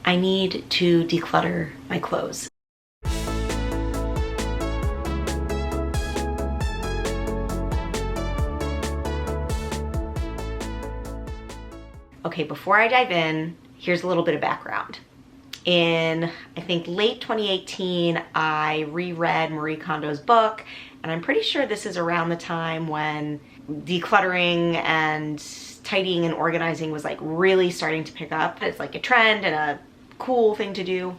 I need to declutter my clothes. Okay, before I dive in, here's a little bit of background. In, I think, late 2018, I reread Marie Kondo's book, and I'm pretty sure this is around the time when decluttering and tidying and organizing was like really starting to pick up. It's like a trend and a cool thing to do.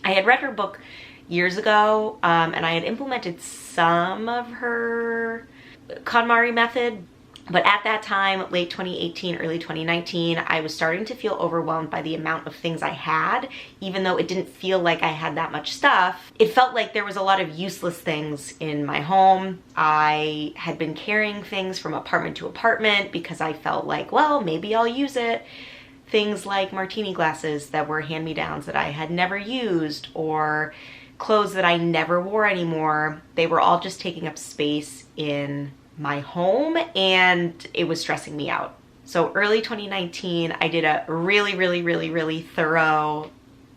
I had read her book years ago, and I had implemented some of her KonMari method. But at that time, late 2018, early 2019, I was starting to feel overwhelmed by the amount of things I had, even though it didn't feel like I had that much stuff. It felt like there was a lot of useless things in my home. I had been carrying things from apartment to apartment because I felt like, well, maybe I'll use it. Things like martini glasses that were hand-me-downs that I had never used, or clothes that I never wore anymore. They were all just taking up space in my home, and it was stressing me out. So early 2019, I did a really thorough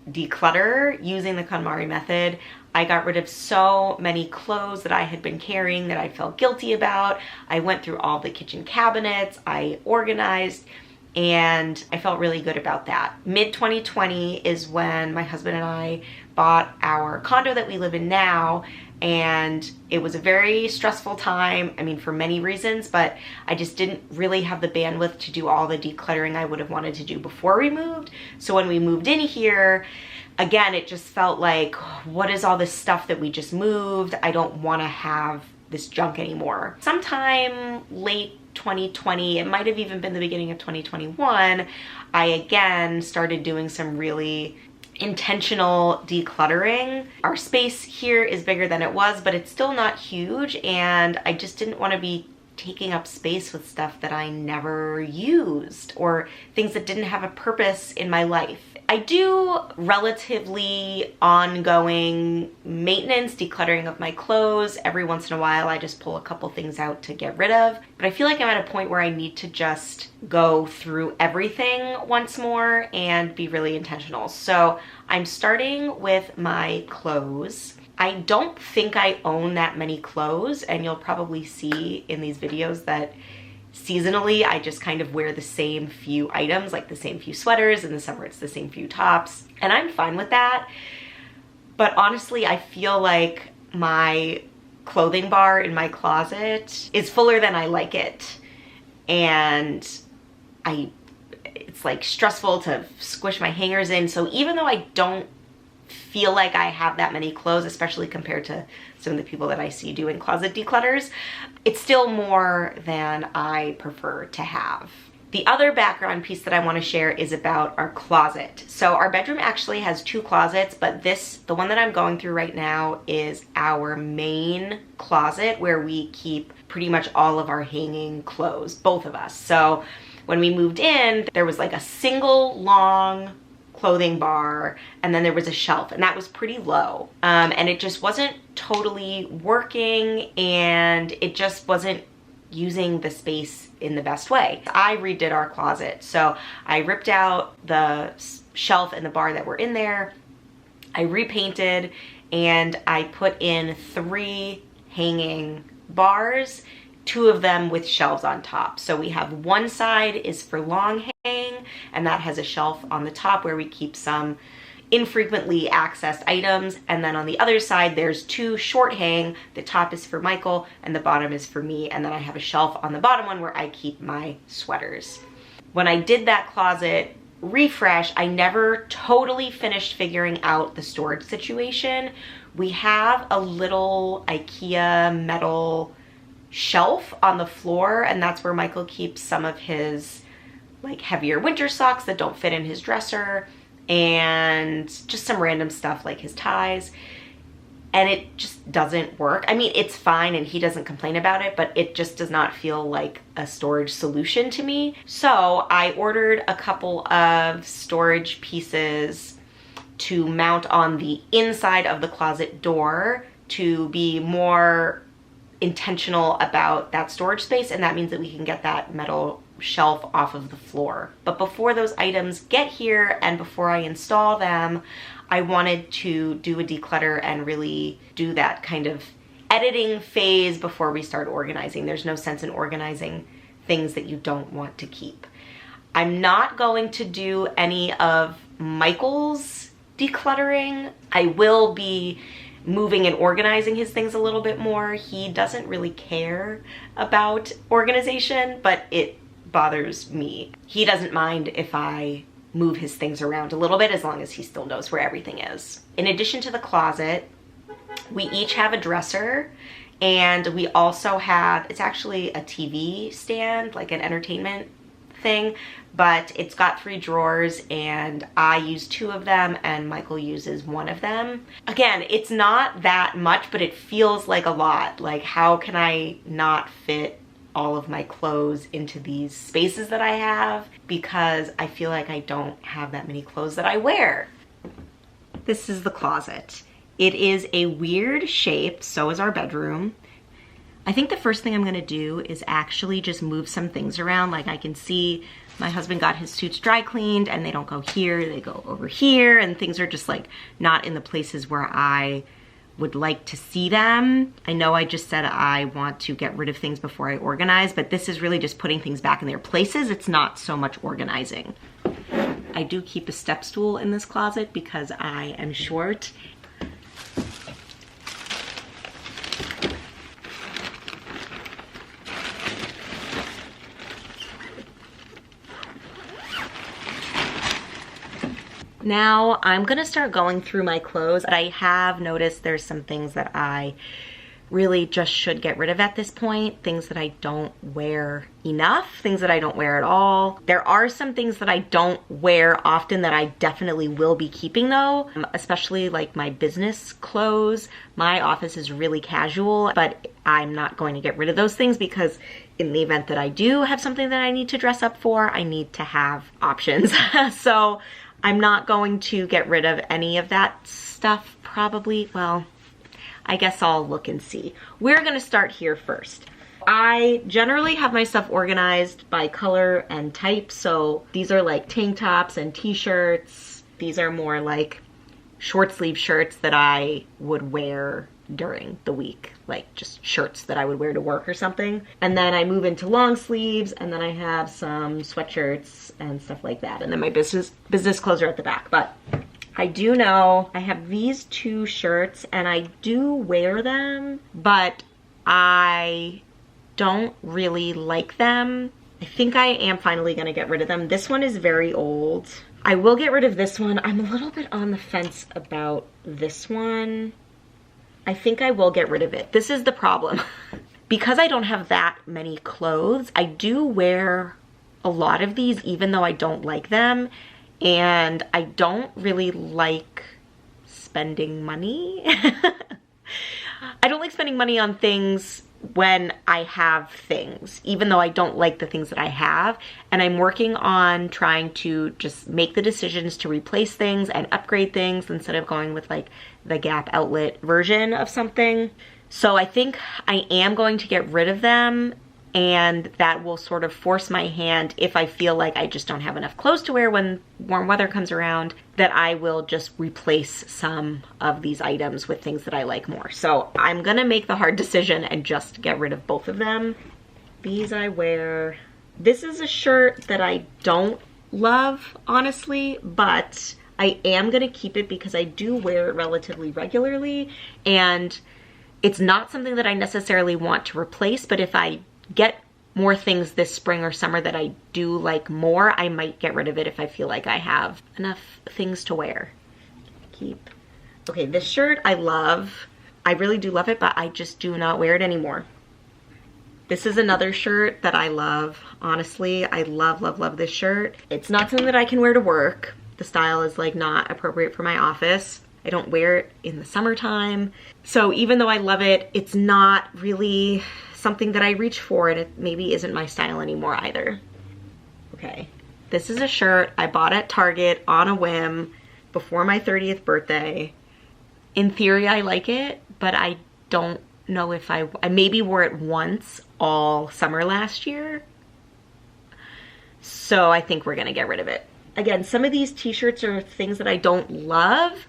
declutter using the KonMari method. I got rid of so many clothes that I had been carrying that I felt guilty about. I went through all the kitchen cabinets, I organized, and I felt really good about that. Mid 2020 is when my husband and I bought our condo that we live in now, and it was a very stressful time, I mean, for many reasons, but I just didn't really have the bandwidth to do all the decluttering I would have wanted to do before we moved. So when we moved in here, again, it just felt like, what is all this stuff that we just moved? I don't want to have this junk anymore. Sometime late 2020, it might have even been the beginning of 2021, I again started doing some really intentional decluttering. Our space here is bigger than it was, but it's still not huge, and I just didn't want to be taking up space with stuff that I never used or things that didn't have a purpose in my life. I do relatively ongoing maintenance, decluttering of my clothes. Every once in a while, I just pull a couple things out to get rid of. But I feel like I'm at a point where I need to just go through everything once more and be really intentional. So I'm starting with my clothes. I don't think I own that many clothes, and you'll probably see in these videos that seasonally, I just kind of wear the same few items, like the same few sweaters. In the summer, it's the same few tops, and I'm fine with that. But honestly, I feel like my clothing bar in my closet is fuller than I like it. And it's like stressful to squish my hangers in. So even though I don't feel like I have that many clothes, especially compared to some of the people that I see doing closet declutters, it's still more than I prefer to have. The other background piece that I want to share is about our closet. So our bedroom actually has two closets, but the one that I'm going through right now is our main closet where we keep pretty much all of our hanging clothes, both of us. So when we moved in, there was like a single long clothing bar, and then there was a shelf, and that was pretty low, and it just wasn't totally working, and it just wasn't using the space in the best way. I redid our closet, so I ripped out the shelf and the bar that were in there, I repainted, and I put in 3 hanging bars, 2 of them with shelves on top. So we have one side is for long hang, and that has a shelf on the top where we keep some infrequently accessed items. And then on the other side, there's 2 short hang. The top is for Michael and the bottom is for me. And then I have a shelf on the bottom one where I keep my sweaters. When I did that closet refresh, I never totally finished figuring out the storage situation. We have a little IKEA metal shelf on the floor, and that's where Michael keeps some of his like heavier winter socks that don't fit in his dresser, and just some random stuff like his ties. And it just doesn't work. I mean, it's fine and he doesn't complain about it, but it just does not feel like a storage solution to me. So I ordered a couple of storage pieces to mount on the inside of the closet door to be more intentional about that storage space, and that means that we can get that metal shelf off of the floor. But before those items get here and before I install them, I wanted to do a declutter and really do that kind of editing phase before we start organizing. There's no sense in organizing things that you don't want to keep. I'm not going to do any of Michael's decluttering. I will be moving and organizing his things a little bit more. He doesn't really care about organization, but it bothers me. He doesn't mind if I move his things around a little bit as long as he still knows where everything is. In addition to the closet, we each have a dresser, and we also have, it's actually a TV stand, like an entertainment thing, but it's got 3 drawers and I use 2 of them and Michael uses 1 of them. Again, it's not that much, but it feels like a lot. Like, how can I not fit all of my clothes into these spaces that I have? Because I feel like I don't have that many clothes that I wear. This is the closet. It is a weird shape, so is our bedroom. I think the first thing I'm gonna do is actually just move some things around. Like, I can see my husband got his suits dry cleaned and they don't go here, they go over here, and things are just like not in the places where I would like to see them. I know I just said I want to get rid of things before I organize, but this is really just putting things back in their places. It's not so much organizing. I do keep a step stool in this closet because I am short. Now I'm gonna start going through my clothes. I have noticed there's some things that I really just should get rid of at this point. Things that I don't wear enough, things that I don't wear at all. There are some things that I don't wear often that I definitely will be keeping though, especially like my business clothes. My office is really casual, but I'm not going to get rid of those things because in the event that I do have something that I need to dress up for, I need to have options. So I'm not going to get rid of any of that stuff probably. Well, I guess I'll look and see. We're gonna start here first. I generally have my stuff organized by color and type. So these are like tank tops and t-shirts. These are more like short sleeve shirts that I would wear during the week, like just shirts that I would wear to work or something. And then I move into long sleeves, and then I have some sweatshirts and stuff like that. And then my business clothes are at the back. But I do know I have these 2 shirts and I do wear them, but I don't really like them. I think I am finally gonna get rid of them. This one is very old. I will get rid of this one. I'm a little bit on the fence about this one. I think I will get rid of it. This is the problem. Because I don't have that many clothes, I do wear a lot of these even though I don't like them. And I don't really like spending money. I don't like spending money on things when I have things, even though I don't like the things that I have. And I'm working on trying to just make the decisions to replace things and upgrade things instead of going with like the Gap outlet version of something. So I think I am going to get rid of them, and that will sort of force my hand if I feel like I just don't have enough clothes to wear when warm weather comes around, that I will just replace some of these items with things that I like more. So I'm gonna make the hard decision and just get rid of both of them. These I wear. This is a shirt that I don't love, honestly, but I am gonna keep it because I do wear it relatively regularly, and it's not something that I necessarily want to replace, but if I get more things this spring or summer that I do like more, I might get rid of it if I feel like I have enough things to wear. Keep. Okay, this shirt I love. I really do love it, but I just do not wear it anymore. This is another shirt that I love. Honestly, I love, love, love this shirt. It's not something that I can wear to work. The style is like not appropriate for my office. I don't wear it in the summertime. So even though I love it, it's not really something that I reach for, and it maybe isn't my style anymore either. Okay, this is a shirt I bought at Target on a whim before my 30th birthday. In theory, I like it, but I don't know if I maybe wore it once all summer last year. So I think we're gonna get rid of it. Again, some of these t-shirts are things that I don't love,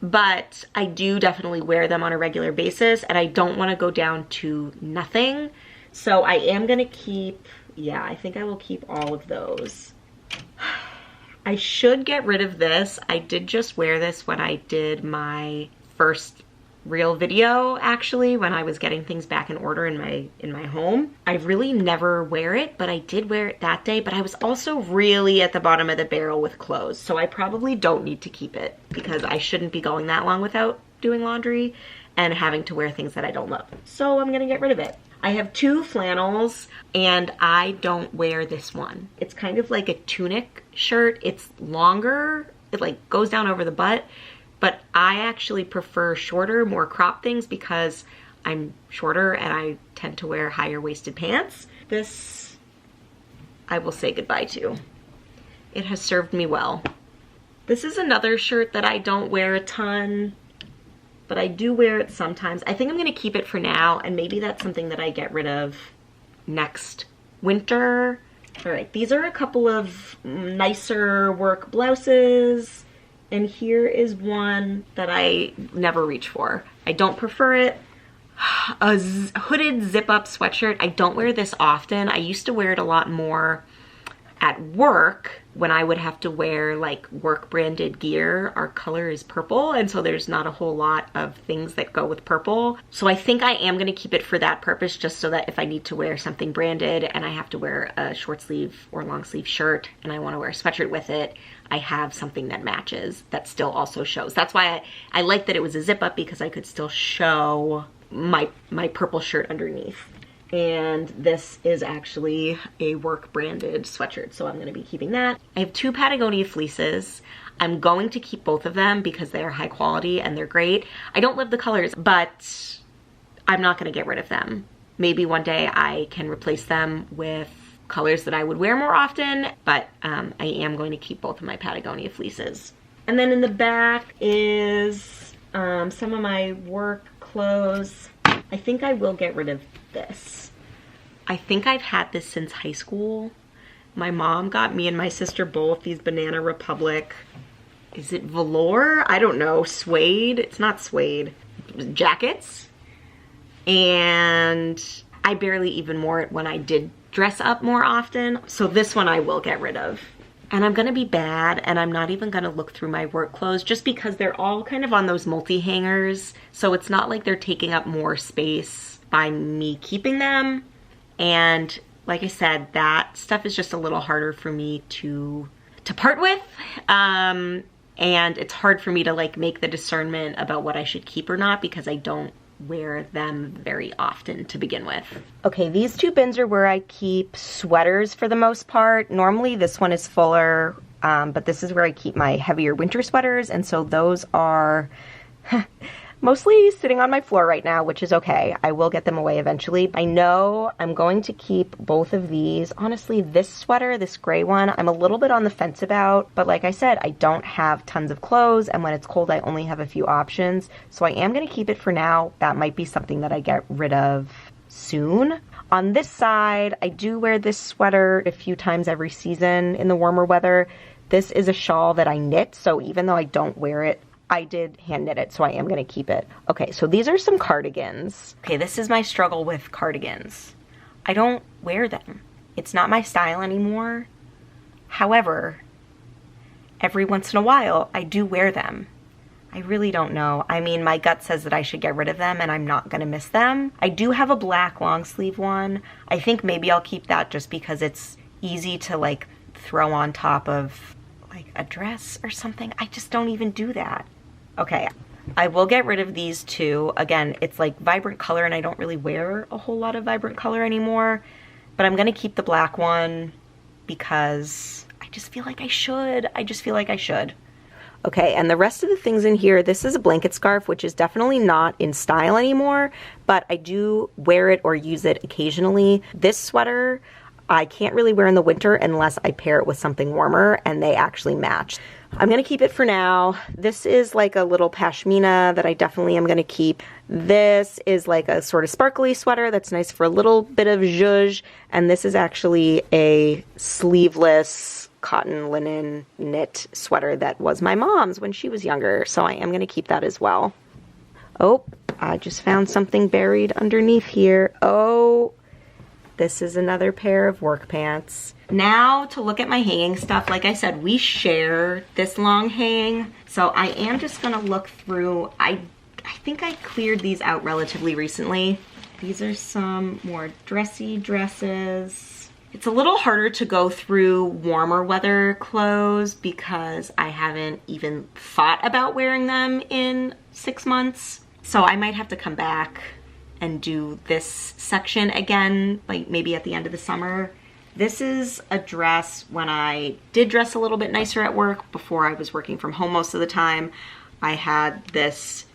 but I do definitely wear them on a regular basis, and I don't wanna go down to nothing. So I am gonna keep, yeah, I think I will keep all of those. I should get rid of this. I did just wear this when I did my first real video, actually, when I was getting things back in order in my home. I really never wear it, but I did wear it that day. But I was also really at the bottom of the barrel with clothes, so I probably don't need to keep it because I shouldn't be going that long without doing laundry and having to wear things that I don't love. So I'm gonna get rid of it. I have 2 flannels and I don't wear this one. It's kind of like a tunic shirt. It's longer, it like goes down over the butt, but I actually prefer shorter, more crop things because I'm shorter and I tend to wear higher waisted pants. This, I will say goodbye to. It has served me well. This is another shirt that I don't wear a ton, but I do wear it sometimes. I think I'm gonna keep it for now, and maybe that's something that I get rid of next winter. All right, these are a couple of nicer work blouses, and here is one that I never reach for. I don't prefer it. A hooded zip-up sweatshirt. I don't wear this often. I used to wear it a lot more at work when I would have to wear like work branded gear. Our color is purple, and so there's not a whole lot of things that go with purple. So I think I am gonna keep it for that purpose, just so that if I need to wear something branded and I have to wear a short sleeve or long sleeve shirt and I wanna wear a sweatshirt with it, I have something that matches that still also shows. That's why I like that it was a zip up, because I could still show my purple shirt underneath. And this is actually a work branded sweatshirt, so I'm gonna be keeping that. I have 2 Patagonia fleeces. I'm going to keep both of them because they are high quality and they're great. I don't love the colors, but I'm not gonna get rid of them. Maybe one day I can replace them with colors that I would wear more often, but I am going to keep both of my Patagonia fleeces. And then in the back is some of my work clothes. I think I will get rid of this. I think I've had this since high school. My mom got me and my sister both these Banana Republic, is it velour? I don't know, suede? It's not suede. Jackets. And I barely even wore it when I did dress up more often. So this one I will get rid of. And I'm gonna be bad, and I'm not even gonna look through my work clothes just because they're all kind of on those multi-hangers. So it's not like they're taking up more space by me keeping them. And like I said, that stuff is just a little harder for me to part with. And it's hard for me to like make the discernment about what I should keep or not because I don't wear them very often to begin with. Okay, these 2 bins are where I keep sweaters for the most part. Normally this one is fuller, but this is where I keep my heavier winter sweaters, and so those are mostly sitting on my floor right now, which is okay. I will get them away eventually. I know I'm going to keep both of these. Honestly, this sweater, this gray one, I'm a little bit on the fence about, but like I said, I don't have tons of clothes, and when it's cold, I only have a few options. So I am gonna keep it for now. That might be something that I get rid of soon. On this side, I do wear this sweater a few times every season in the warmer weather. This is a shawl that I knit, so even though I don't wear it, I did hand knit it, so I am gonna keep it. Okay, so these are some cardigans. Okay, this is my struggle with cardigans. I don't wear them. It's not my style anymore. However, every once in a while, I do wear them. I really don't know. I mean, my gut says that I should get rid of them and I'm not gonna miss them. I do have a black long sleeve one. I think maybe I'll keep that just because it's easy to like throw on top of like a dress or something. I just don't even do that. Okay, I will get rid of these 2. Again, it's like vibrant color and I don't really wear a whole lot of vibrant color anymore, but I'm gonna keep the black one because I just feel like I should. Okay, and the rest of the things in here, this is a blanket scarf, which is definitely not in style anymore, but I do wear it or use it occasionally. This sweater, I can't really wear in the winter unless I pair it with something warmer, and they actually match. I'm gonna keep it for now. This is like a little pashmina that I definitely am gonna keep. This is like a sort of sparkly sweater that's nice for a little bit of zhuzh, and this is actually a sleeveless cotton linen knit sweater that was my mom's when she was younger, so I am gonna keep that as well. Oh, I just found something buried underneath here. Oh, this is another pair of work pants. Now to look at my hanging stuff, like I said, we share this long hang, so I am just gonna look through. I think I cleared these out relatively recently. These are some more dressy dresses. It's a little harder to go through warmer weather clothes because I haven't even thought about wearing them in 6 months. So I might have to come back and do this section again, like maybe at the end of the summer. This is a dress when I did dress a little bit nicer at work before I was working from home most of the time. I had this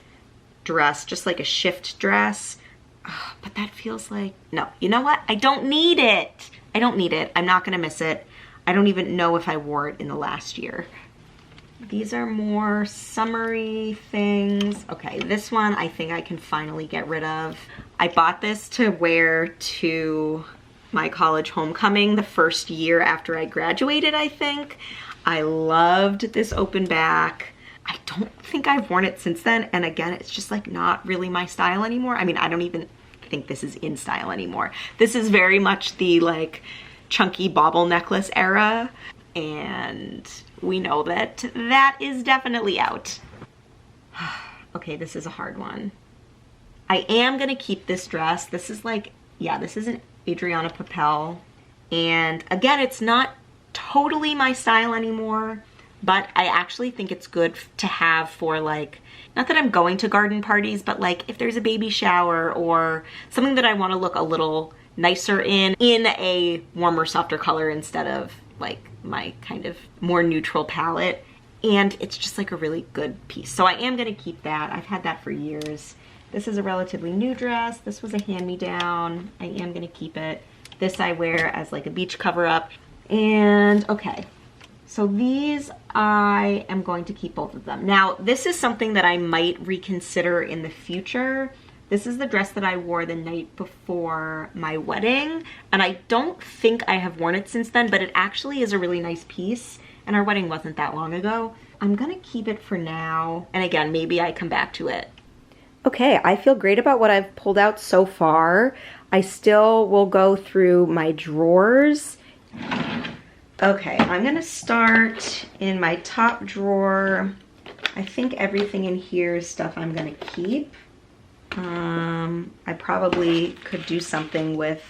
dress, just like a shift dress, but that feels like, no, you know what? I don't need it. I don't need it. I'm not gonna miss it. I don't even know if I wore it in the last year. These are more summery things. Okay, this one I think I can finally get rid of. I bought this to wear to my college homecoming the first year after I graduated, I think. I loved this open back. I don't think I've worn it since then. And again, it's just like not really my style anymore. I mean, I don't even think this is in style anymore. This is very much the like chunky bauble necklace era. And we know that that is definitely out. Okay, this is a hard one. I am gonna keep this dress. This is like, yeah, this is an Adriana Papel. And again, it's not totally my style anymore, but I actually think it's good to have for like, not that I'm going to garden parties, but like if there's a baby shower or something that I wanna look a little nicer in a warmer, softer color instead of like my kind of more neutral palette. And it's just like a really good piece. So I am gonna keep that. I've had that for years. This is a relatively new dress. This was a hand-me-down. I am gonna keep it. This I wear as like a beach cover-up. And okay, so these I am going to keep both of them. Now, this is something that I might reconsider in the future. This is the dress that I wore the night before my wedding, and I don't think I have worn it since then, but it actually is a really nice piece, and our wedding wasn't that long ago. I'm gonna keep it for now, and again, maybe I come back to it. Okay, I feel great about what I've pulled out so far. I still will go through my drawers. Okay, I'm gonna start in my top drawer. I think everything in here is stuff I'm gonna keep. I probably could do something with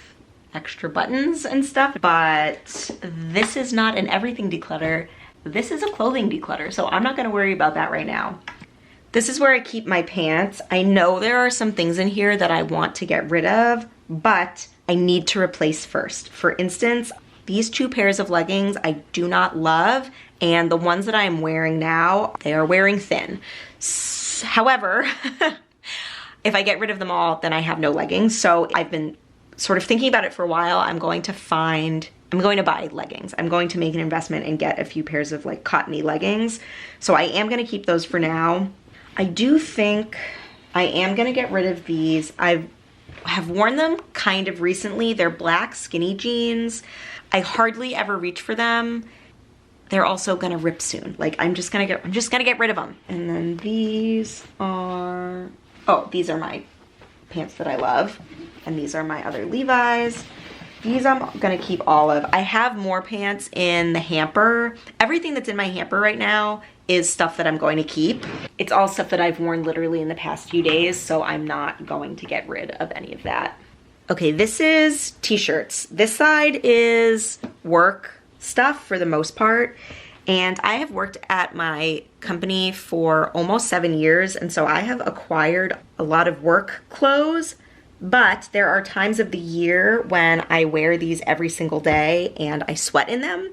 extra buttons and stuff, but this is not an everything declutter. This is a clothing declutter, so I'm not gonna worry about that right now. This is where I keep my pants. I know there are some things in here that I want to get rid of, but I need to replace first. For instance, these 2 pairs of leggings I do not love, and the ones that I am wearing now, they are wearing thin. However, if I get rid of them all, then I have no leggings. So I've been sort of thinking about it for a while. I'm going to buy leggings. I'm going to make an investment and get a few pairs of like cottony leggings. So I am gonna keep those for now. I do think I am gonna get rid of these. I have worn them kind of recently. They're black skinny jeans. I hardly ever reach for them. They're also gonna rip soon. Like I'm just gonna get rid of them. And then these are, oh, these are my pants that I love. And these are my other Levi's. These I'm gonna keep all of. I have more pants in the hamper. Everything that's in my hamper right now is stuff that I'm going to keep. It's all stuff that I've worn literally in the past few days, so I'm not going to get rid of any of that. Okay, this is t-shirts. This side is work stuff for the most part. And I have worked at my company for almost 7 years, and so I have acquired a lot of work clothes, but there are times of the year when I wear these every single day and I sweat in them.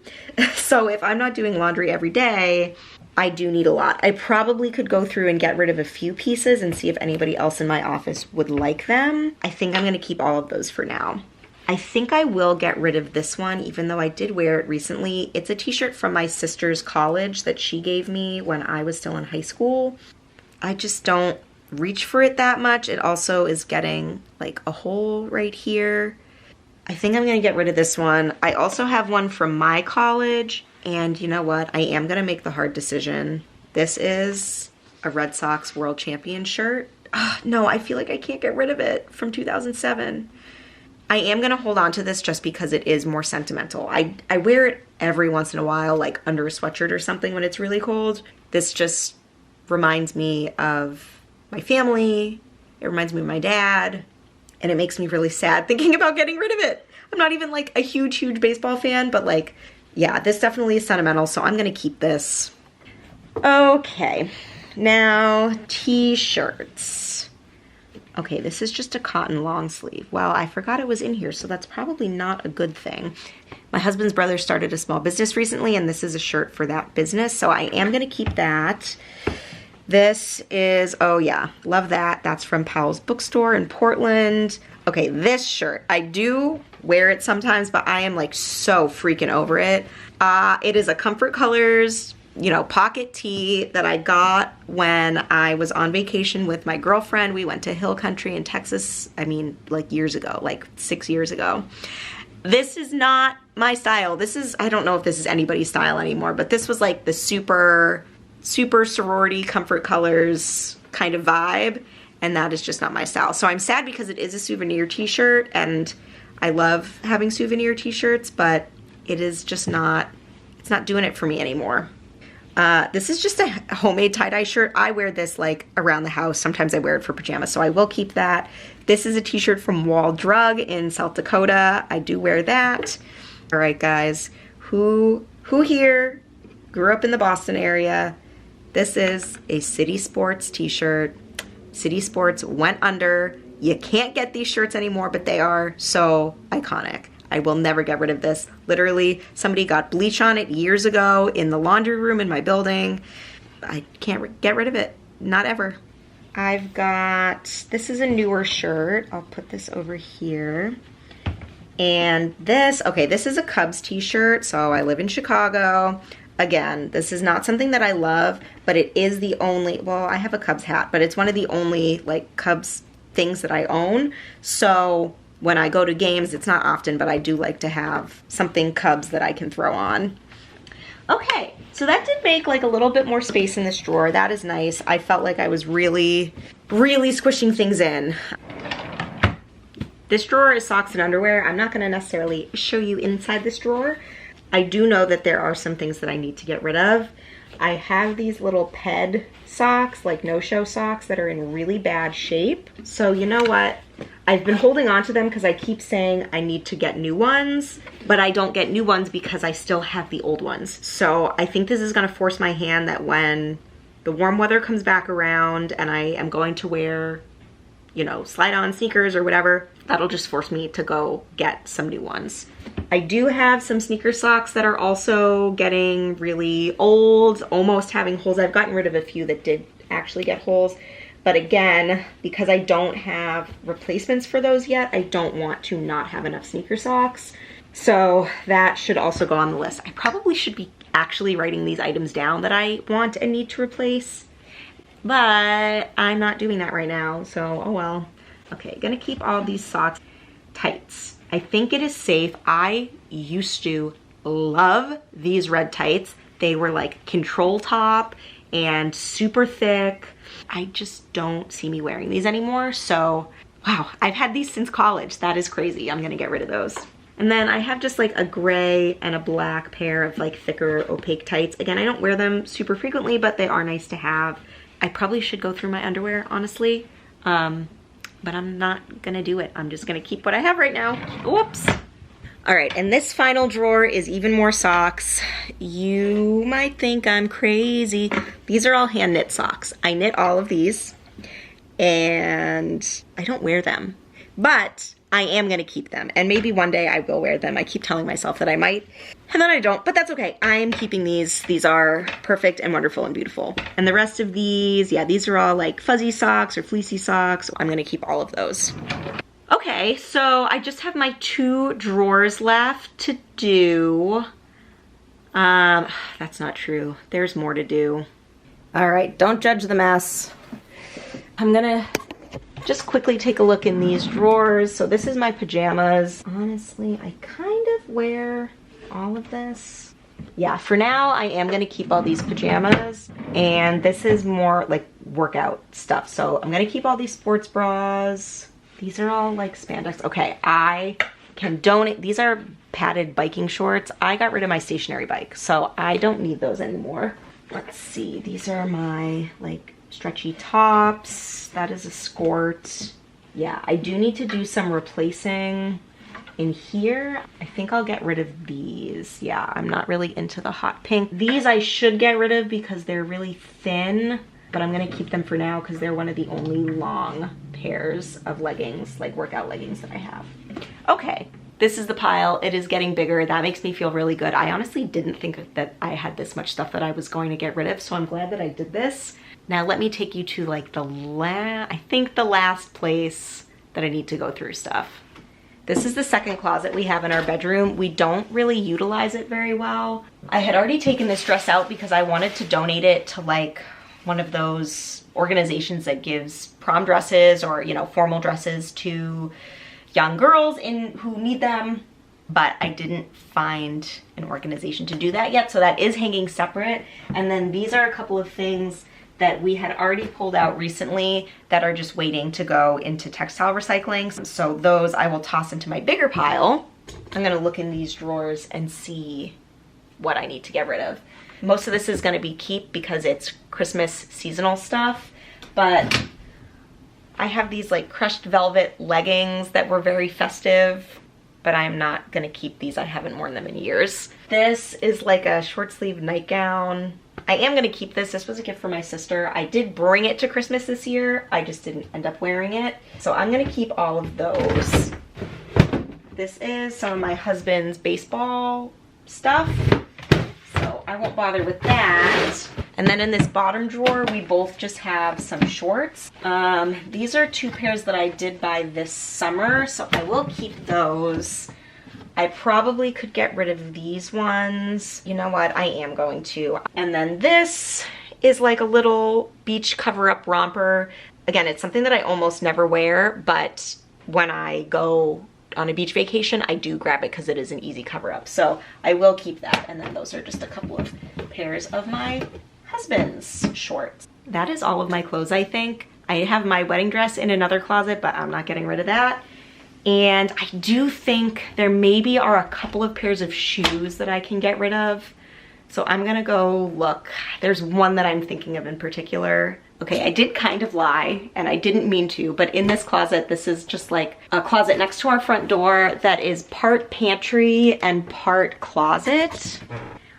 So if I'm not doing laundry every day, I do need a lot. I probably could go through and get rid of a few pieces and see if anybody else in my office would like them. I think I'm gonna keep all of those for now. I think I will get rid of this one, even though I did wear it recently. It's a t-shirt from my sister's college that she gave me when I was still in high school. I just don't reach for it that much. It also is getting like a hole right here. I think I'm gonna get rid of this one. I also have one from my college, and you know what? I am gonna make the hard decision. This is a Red Sox World Champion shirt. No, I feel like I can't get rid of it, from 2007. I am gonna hold on to this just because it is more sentimental. I wear it every once in a while, like under a sweatshirt or something when it's really cold. This just reminds me of my family. It reminds me of my dad. And it makes me really sad thinking about getting rid of it. I'm not even like a huge baseball fan, but like, yeah, this definitely is sentimental, so I'm gonna keep this. Okay, now t-shirts. Okay, this is just a cotton long sleeve. Well, I forgot it was in here, so that's probably not a good thing. My husband's brother started a small business recently, and this is a shirt for that business, so I am gonna keep that. This is, oh yeah, love that. That's from Powell's Bookstore in Portland. Okay, this shirt, I do wear it sometimes, but I am like so freaking over it. It is a Comfort Colors, you know, pocket tee that I got when I was on vacation with my girlfriend. We went to Hill Country in Texas, I mean, like years ago, like 6 years ago. This is not my style. This is, I don't know if this is anybody's style anymore, but this was like the super sorority Comfort Colors kind of vibe, and that is just not my style. So I'm sad because it is a souvenir t-shirt, and I love having souvenir t-shirts, but it is just not, it's not doing it for me anymore. This is just a homemade tie-dye shirt. I wear this like around the house. Sometimes I wear it for pajamas, so I will keep that. This is a t-shirt from Wall Drug in South Dakota. I do wear that. All right, guys, who here grew up in the Boston area? This is a City Sports t-shirt. City Sports went under. You can't get these shirts anymore, but they are so iconic. I will never get rid of this. Literally, somebody got bleach on it years ago in the laundry room in my building. I can't get rid of it. Not ever. I've got, this is a newer shirt. I'll put this over here. And this, okay, this is a Cubs t-shirt. So I live in Chicago. Again, this is not something that I love, but it is the only, well, I have a Cubs hat, but it's one of the only like Cubs things that I own. So when I go to games, it's not often, but I do like to have something Cubs that I can throw on. Okay, so that did make like a little bit more space in this drawer. That is nice. I felt like I was really squishing things in. This drawer is socks and underwear. I'm not gonna necessarily show you inside this drawer. I do know that there are some things that I need to get rid of. I have these little ped socks, like no-show socks, that are in really bad shape. So you know what? I've been holding on to them because I keep saying I need to get new ones, but I don't get new ones because I still have the old ones. So I think this is gonna force my hand that when the warm weather comes back around and I am going to wear, you know, slide-on sneakers or whatever, that'll just force me to go get some new ones. I do have some sneaker socks that are also getting really old, almost having holes. I've gotten rid of a few that did actually get holes. But again, because I don't have replacements for those yet, I don't want to not have enough sneaker socks. So that should also go on the list. I probably should be actually writing these items down that I want and need to replace, but I'm not doing that right now, so oh well. Okay, gonna keep all these socks. Tights. I think it is safe. I used to love these red tights. They were like control top and super thick. I just don't see me wearing these anymore. So, wow, I've had these since college. That is crazy. I'm gonna get rid of those. And then I have just like a gray and a black pair of like thicker opaque tights. Again, I don't wear them super frequently, but they are nice to have. I probably should go through my underwear, honestly. But I'm not gonna do it. I'm just gonna keep what I have right now. Whoops. All right, and this final drawer is even more socks. You might think I'm crazy. These are all hand knit socks. I knit all of these and I don't wear them, but I am gonna keep them. And maybe one day I will wear them. I keep telling myself that I might, and then I don't, but that's okay. I'm keeping these. These are perfect and wonderful and beautiful. And the rest of these, yeah, these are all like fuzzy socks or fleecy socks. I'm gonna keep all of those. Okay. Okay, so I just have my 2 drawers left to do. That's not true. There's more to do. All right, don't judge the mess. I'm gonna just quickly take a look in these drawers. So this is my pajamas. Honestly, I kind of wear all of this. Yeah, for now, I am gonna keep all these pajamas. And this is more like workout stuff. So I'm gonna keep all these sports bras. These are all like spandex. Okay, I can donate. These are padded biking shorts. I got rid of my stationary bike, so I don't need those anymore. Let's see, these are my like stretchy tops. That is a skirt. Yeah, I do need to do some replacing in here. I think I'll get rid of these. Yeah, I'm not really into the hot pink. These I should get rid of because they're really thin, but I'm gonna keep them for now because they're one of the only long pairs of leggings, like workout leggings that I have. Okay, this is the pile. It is getting bigger. That makes me feel really good. I honestly didn't think that I had this much stuff that I was going to get rid of, so I'm glad that I did this. Now let me take you to like I think the last place that I need to go through stuff. This is the second closet we have in our bedroom. We don't really utilize it very well. I had already taken this dress out because I wanted to donate it to like one of those organizations that gives prom dresses or, you know, formal dresses to young girls who need them, but I didn't find an organization to do that yet, so that is hanging separate. And then these are a couple of things that we had already pulled out recently that are just waiting to go into textile recycling. So those I will toss into my bigger pile. I'm gonna look in these drawers and see what I need to get rid of. Most of this is gonna be keep because it's Christmas seasonal stuff, but I have these like crushed velvet leggings that were very festive, but I'm not gonna keep these. I haven't worn them in years. This is like a short sleeve nightgown. I am gonna keep this. This was a gift from my sister. I did bring it to Christmas this year. I just didn't end up wearing it. So I'm gonna keep all of those. This is some of my husband's baseball stuff, so I won't bother with that. And then in this bottom drawer, we both just have some shorts. These are 2 pairs that I did buy this summer, so I will keep those. I probably could get rid of these ones. You know what? I am going to. And then this is like a little beach cover-up romper. Again, it's something that I almost never wear, but when I go on a beach vacation, I do grab it because it is an easy cover-up. So I will keep that. And then those are just a couple of pairs of my husband's shorts. That is all of my clothes, I think. I have my wedding dress in another closet, but I'm not getting rid of that. And I do think there maybe are a couple of pairs of shoes that I can get rid of. So I'm gonna go look. There's one that I'm thinking of in particular. Okay, I did kind of lie, and I didn't mean to, but in this closet, this is just like a closet next to our front door that is part pantry and part closet.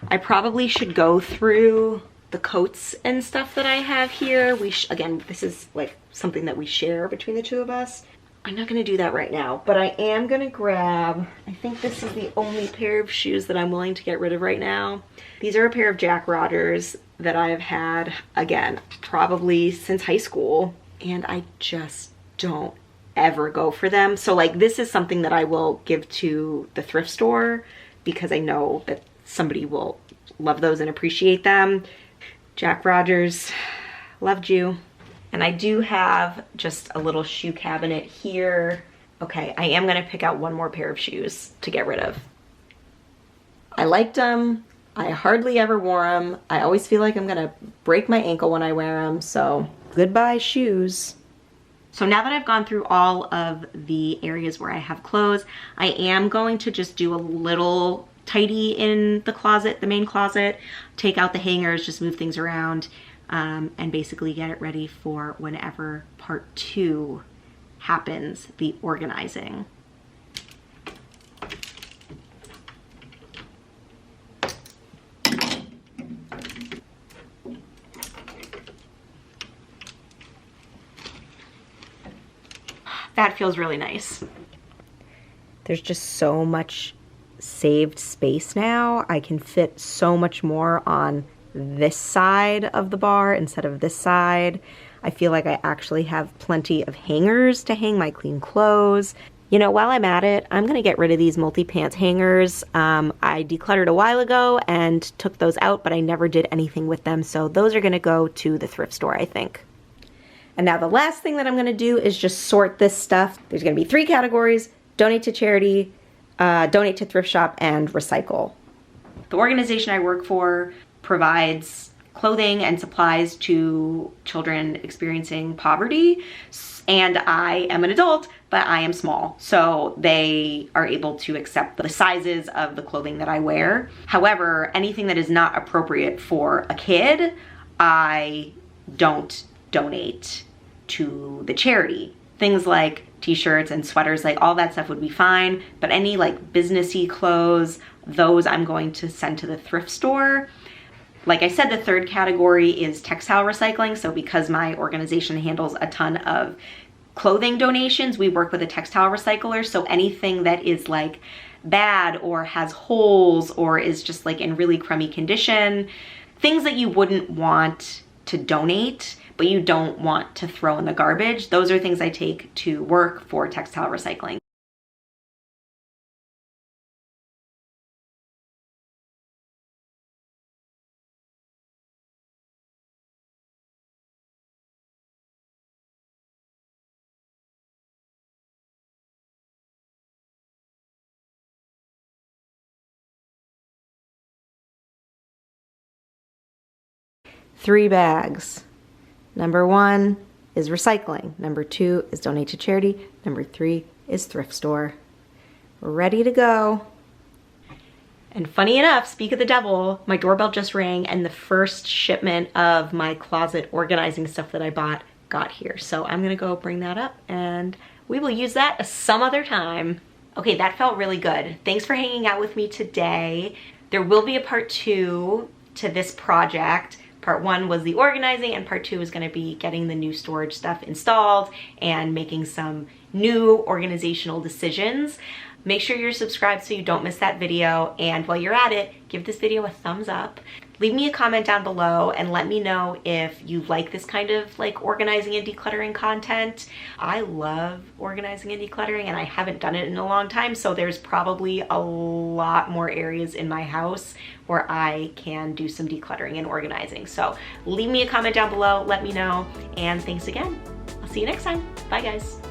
I probably should go through the coats and stuff that I have here. Again, this is like something that we share between the 2 of us. I'm not gonna do that right now, but I am gonna grab, I think this is the only pair of shoes that I'm willing to get rid of right now. These are a pair of Jack Rogers that I have had, again, probably since high school, and I just don't ever go for them. So like this is something that I will give to the thrift store because I know that somebody will love those and appreciate them. Jack Rogers, loved you. And I do have just a little shoe cabinet here. Okay, I am gonna pick out one more pair of shoes to get rid of. I liked them. I hardly ever wore them. I always feel like I'm gonna break my ankle when I wear them, so goodbye shoes. So now that I've gone through all of the areas where I have clothes, I am going to just do a little tidy in the closet, the main closet, take out the hangers, just move things around, and basically get it ready for whenever part 2 happens, the organizing. That feels really nice. There's just so much saved space now. I can fit so much more on this side of the bar instead of this side. I feel like I actually have plenty of hangers to hang my clean clothes. You know, while I'm at it, I'm gonna get rid of these multi-pants hangers. I decluttered a while ago and took those out, but I never did anything with them. So those are gonna go to the thrift store, I think. And now the last thing that I'm gonna do is just sort this stuff. There's gonna be 3 categories: donate to charity, donate to thrift shop, and recycle. The organization I work for provides clothing and supplies to children experiencing poverty. And I am an adult, but I am small. So they are able to accept the sizes of the clothing that I wear. However, anything that is not appropriate for a kid, I don't donate to the charity. Things like t-shirts and sweaters, like all that stuff would be fine, but any like businessy clothes, those I'm going to send to the thrift store. Like I said, the 3rd category is textile recycling. So because my organization handles a ton of clothing donations, we work with a textile recycler. So anything that is like bad or has holes or is just like in really crummy condition, things that you wouldn't want to donate, but you don't want to throw in the garbage, those are things I take to work for textile recycling. Three bags. Number 1 is recycling. Number 2 is donate to charity. Number 3 is thrift store. We're ready to go. And funny enough, speak of the devil, my doorbell just rang and the first shipment of my closet organizing stuff that I bought got here. So I'm gonna go bring that up and we will use that some other time. Okay, that felt really good. Thanks for hanging out with me today. There will be a part 2 to this project. Part 1 was the organizing and part 2 is gonna be getting the new storage stuff installed and making some new organizational decisions. Make sure you're subscribed so you don't miss that video. And while you're at it, give this video a thumbs up. Leave me a comment down below and let me know if you like this kind of like organizing and decluttering content. I love organizing and decluttering and I haven't done it in a long time, so there's probably a lot more areas in my house where I can do some decluttering and organizing. So leave me a comment down below, let me know, and thanks again. I'll see you next time. Bye guys.